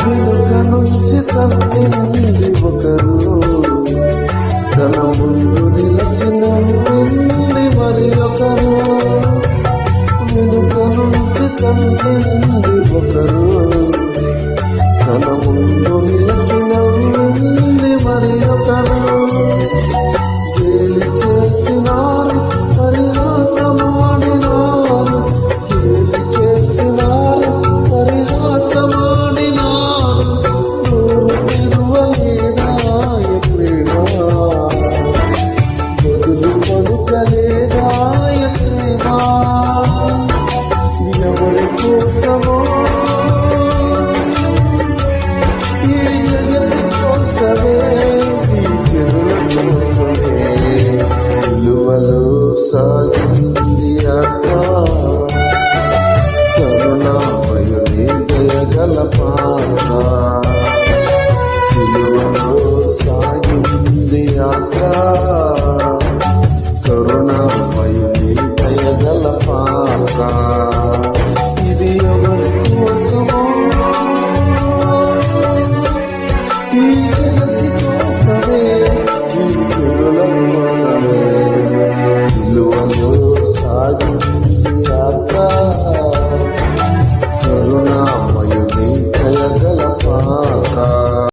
వెనుక నుంచి తప్పింది ఒకరు, తన ముందు నిలచిన మరి ఒకరు. వెనుక నుంచి తప్పింది ఒకరు, తన ముందు నిలచిన మరి ఒకరు. గేలి చేసినారు, పరిహాసమాడినారు, గేలి చేసినారు, పరిహాసమాడినారు. నోరు తెరువలేదాయ ప్రేమ, బదులు పలుకలేదాయ ప్రేమ. ఎవరి కోసమో ఈ జగతి కోసమే, ఈ చెరుల కోసమే సిలువలో సాగింది యాత్ర. కరుణామయుని దయగల పాత్ర, సిలువలో సాగింది యాత్ర. కరుణామయుని దయగల పాత్ర. ఇది ఎవరి కోసమో, ఈ జగతి కోసమే, ఈ చెరుల కోసమే సిలువలో సాగింది యాత్ర.